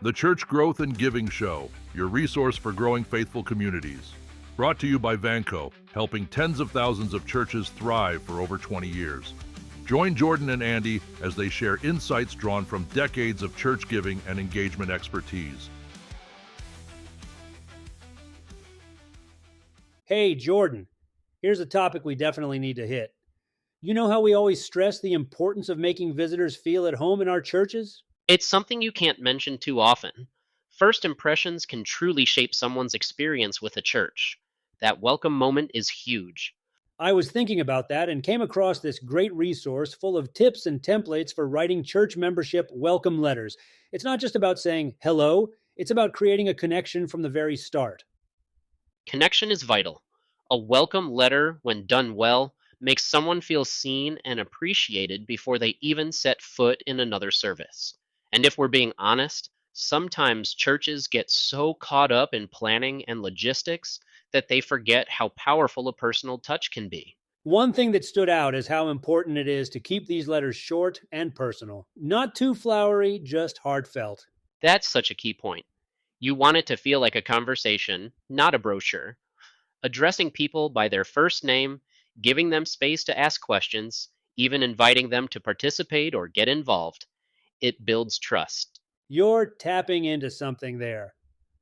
The Church Growth and Giving Show, your resource for growing faithful communities. Brought to you by Vanco, helping tens of thousands of churches thrive for over 20 years. Join Jordan and Andy as they share insights drawn from decades of church giving and engagement expertise. Hey, Jordan, here's a topic we definitely need to hit. You know how we always stress the importance of making visitors feel at home in our churches? It's something you can't mention too often. First impressions can truly shape someone's experience with a church. That welcome moment is huge. I was thinking about that and came across this great resource full of tips and templates for writing church membership welcome letters. It's not just about saying hello, it's about creating a connection from the very start. Connection is vital. A welcome letter, when done well, makes someone feel seen and appreciated before they even set foot in another service. And if we're being honest, sometimes churches get so caught up in planning and logistics that they forget how powerful a personal touch can be. One thing that stood out is how important it is to keep these letters short and personal. Not too flowery, just heartfelt. That's such a key point. You want it to feel like a conversation, not a brochure. Addressing people by their first name, giving them space to ask questions, even inviting them to participate or get involved. It builds trust. You're tapping into something there.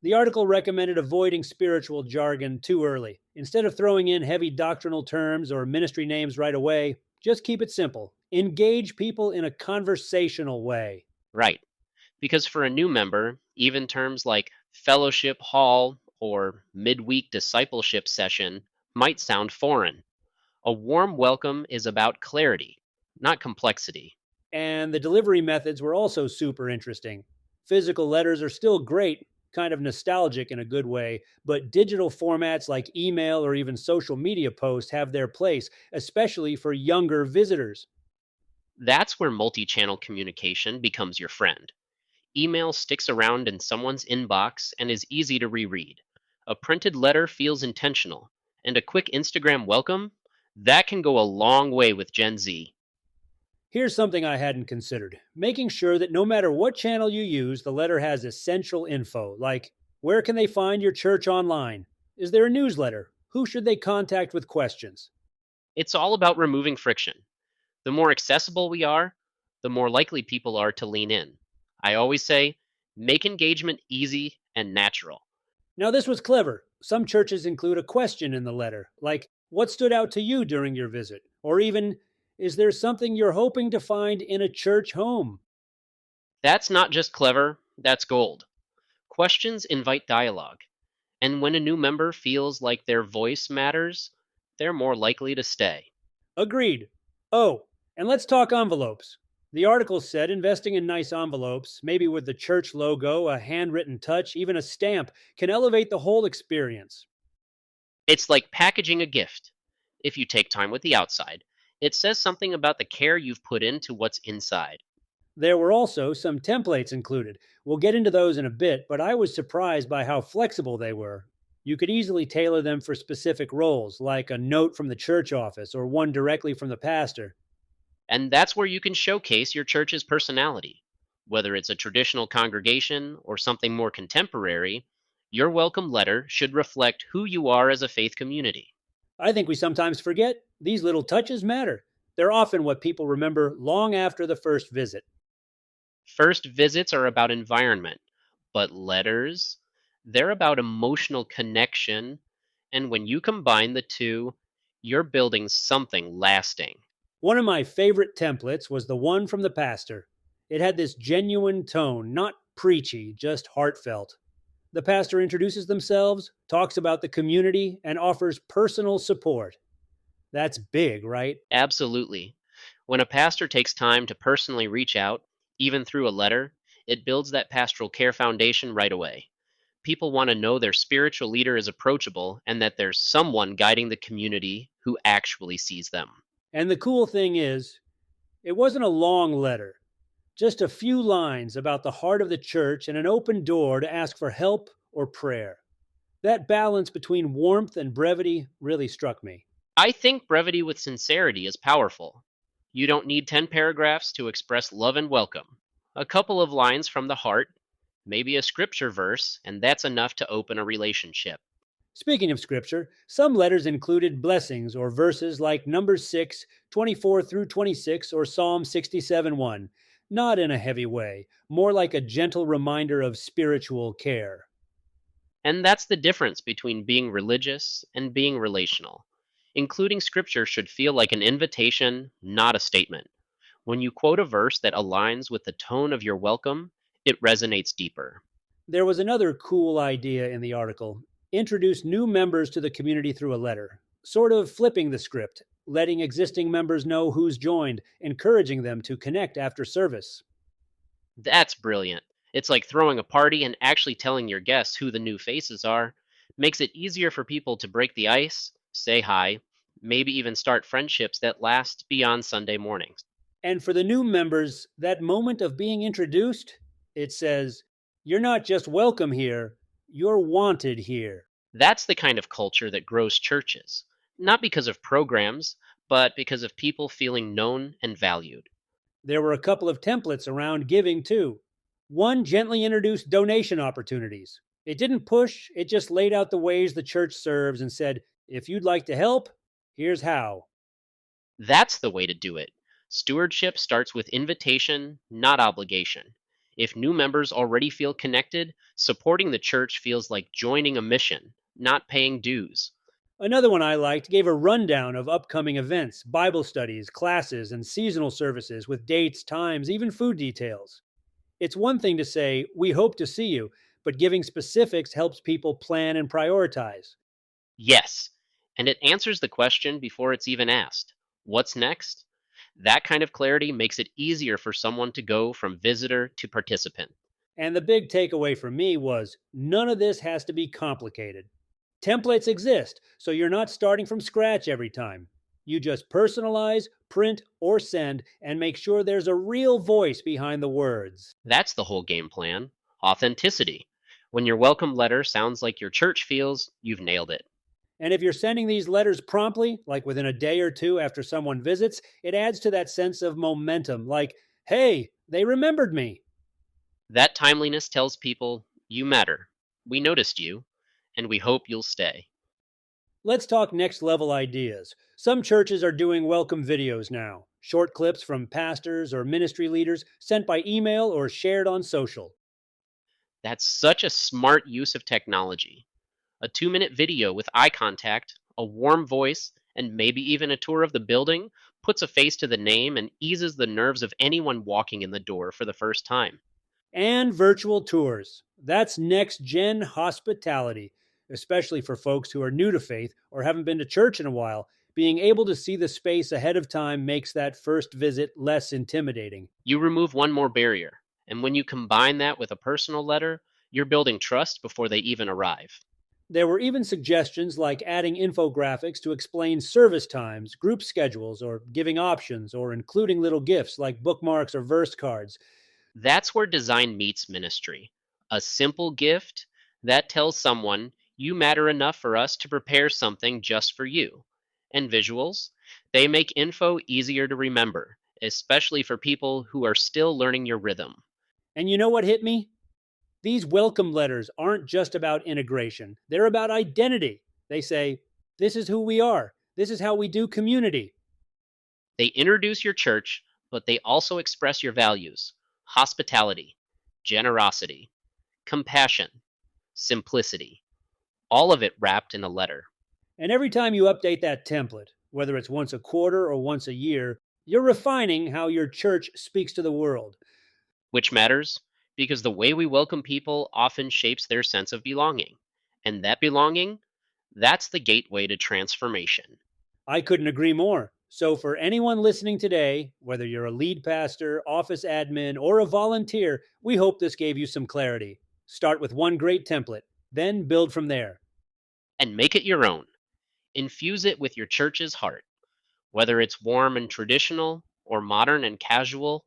The article recommended avoiding spiritual jargon too early. Instead of throwing in heavy doctrinal terms or ministry names right away, just keep it simple. Engage people in a conversational way. Right. Because for a new member, even terms like fellowship hall or midweek discipleship session might sound foreign. A warm welcome is about clarity, not complexity. And the delivery methods were also super interesting. Physical letters are still great, kind of nostalgic in a good way, but digital formats like email or even social media posts have their place, especially for younger visitors. That's where multi channel communication becomes your friend. Email sticks around in someone's inbox and is easy to reread. A printed letter feels intentional, and a quick Instagram welcome, that can go a long way with Gen Z. Here's something I hadn't considered: making sure that no matter what channel you use, the letter has essential info, like where can they find your church online? Is there a newsletter? Who should they contact with questions? It's all about removing friction. The more accessible we are, the more likely people are to lean in. I always say, make engagement easy and natural. Now, this was clever. Some churches include a question in the letter, like, what stood out to you during your visit? Or even, is there something you're hoping to find in a church home? That's not just clever, that's gold. Questions invite dialogue, and when a new member feels like their voice matters, they're more likely to stay. Agreed. Oh, and let's talk envelopes. The article said investing in nice envelopes, maybe with the church logo, a handwritten touch, even a stamp, can elevate the whole experience. It's like packaging a gift. If you take time with the outside, it says something about the care you've put into what's inside. There were also some templates included. We'll get into those in a bit, but I was surprised by how flexible they were. You could easily tailor them for specific roles, like a note from the church office or one directly from the pastor. And that's where you can showcase your church's personality. Whether it's a traditional congregation or something more contemporary, your welcome letter should reflect who you are as a faith community. I think we sometimes forget these little touches matter. They're often what people remember long after the first visit. First visits are about environment, but letters, they're about emotional connection. And when you combine the two, you're building something lasting. One of my favorite templates was the one from the pastor. It had this genuine tone, not preachy, just heartfelt. The pastor introduces themselves, talks about the community, and offers personal support. That's big, right? Absolutely. When a pastor takes time to personally reach out, even through a letter, it builds that pastoral care foundation right away. People want to know their spiritual leader is approachable and that there's someone guiding the community who actually sees them. And the cool thing is, it wasn't a long letter, just a few lines about the heart of the church and an open door to ask for help or prayer. That balance between warmth and brevity really struck me. I think brevity with sincerity is powerful. You don't need 10 paragraphs to express love and welcome. A couple of lines from the heart, maybe a scripture verse, and that's enough to open a relationship. Speaking of scripture, some letters included blessings or verses like Numbers 6, 24 through 26, or Psalm 67 1. Not in a heavy way, more like a gentle reminder of spiritual care. And that's the difference between being religious and being relational. Including scripture should feel like an invitation, not a statement. When you quote a verse that aligns with the tone of your welcome, it resonates deeper. There was another cool idea in the article: introduce new members to the community through a letter, sort of flipping the script, letting existing members know who's joined, encouraging them to connect after service. That's brilliant. It's like throwing a party and actually telling your guests who the new faces are. Makes it easier for people to break the ice, say hi, maybe even start friendships that last beyond Sunday mornings. And for the new members, that moment of being introduced, it says, you're not just welcome here, you're wanted here. That's the kind of culture that grows churches, not because of programs, but because of people feeling known and valued. There were a couple of templates around giving too. One gently introduced donation opportunities. It didn't push, it just laid out the ways the church serves and said, if you'd like to help, here's how. That's the way to do it. Stewardship starts with invitation, not obligation. If new members already feel connected, supporting the church feels like joining a mission, not paying dues. Another one I liked gave a rundown of upcoming events, Bible studies, classes, and seasonal services with dates, times, even food details. It's one thing to say, we hope to see you, but giving specifics helps people plan and prioritize. Yes, and it answers the question before it's even asked. What's next? That kind of clarity makes it easier for someone to go from visitor to participant. And the big takeaway for me was none of this has to be complicated. Templates exist, so you're not starting from scratch every time. You just personalize, print, or send, and make sure there's a real voice behind the words. That's the whole game plan. Authenticity. When your welcome letter sounds like your church feels, you've nailed it. And if you're sending these letters promptly, like within a day or two after someone visits, it adds to that sense of momentum, like, hey, they remembered me. That timeliness tells people, you matter. We noticed you, and we hope you'll stay. Let's talk next level ideas. Some churches are doing welcome videos now, short clips from pastors or ministry leaders sent by email or shared on social. That's such a smart use of technology. A 2-minute video with eye contact, a warm voice, and maybe even a tour of the building puts a face to the name and eases the nerves of anyone walking in the door for the first time. And virtual tours. That's next gen hospitality, especially for folks who are new to faith or haven't been to church in a while. Being able to see the space ahead of time makes that first visit less intimidating. You remove one more barrier, and when you combine that with a personal letter, you're building trust before they even arrive. There were even suggestions like adding infographics to explain service times, group schedules, or giving options, or including little gifts like bookmarks or verse cards. That's where design meets ministry. A simple gift that tells someone, you matter enough for us to prepare something just for you. And visuals, they make info easier to remember, especially for people who are still learning your rhythm. And you know what hit me? These welcome letters aren't just about integration, they're about identity. They say, this is who we are, this is how we do community. They introduce your church, but they also express your values: hospitality, generosity, compassion, simplicity, all of it wrapped in a letter. And every time you update that template, whether it's once a quarter or once a year, you're refining how your church speaks to the world. Which matters because the way we welcome people often shapes their sense of belonging. And that belonging, that's the gateway to transformation. I couldn't agree more. So, for anyone listening today, whether you're a lead pastor, office admin, or a volunteer, we hope this gave you some clarity. Start with one great template, then build from there. And make it your own. Infuse it with your church's heart. Whether it's warm and traditional or modern and casual,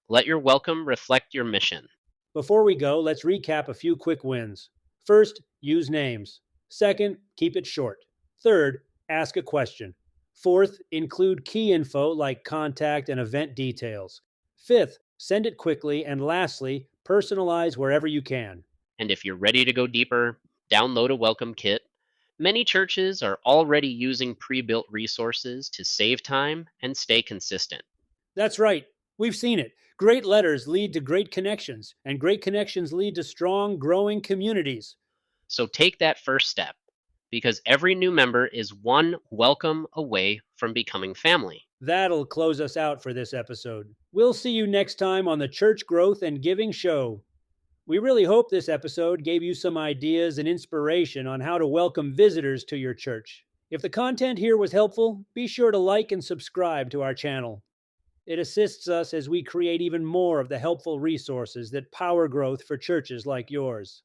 let your welcome reflect your mission. Before we go, let's recap a few quick wins. First, use names. Second, keep it short. Third, ask a question. Fourth, include key info like contact and event details. Fifth, Send it quickly, and lastly, personalize wherever you can. And if you're ready to go deeper, download a welcome kit. Many churches are already using pre built resources to save time and stay consistent. That's right. We've seen it. Great letters lead to great connections, and great connections lead to strong, growing communities. So take that first step, because every new member is one welcome away from becoming family. That'll close us out for this episode. We'll see you next time on the Church Growth and Giving Show. We really hope this episode gave you some ideas and inspiration on how to welcome visitors to your church. If the content here was helpful, be sure to like and subscribe to our channel. It assists us as we create even more of the helpful resources that power growth for churches like yours.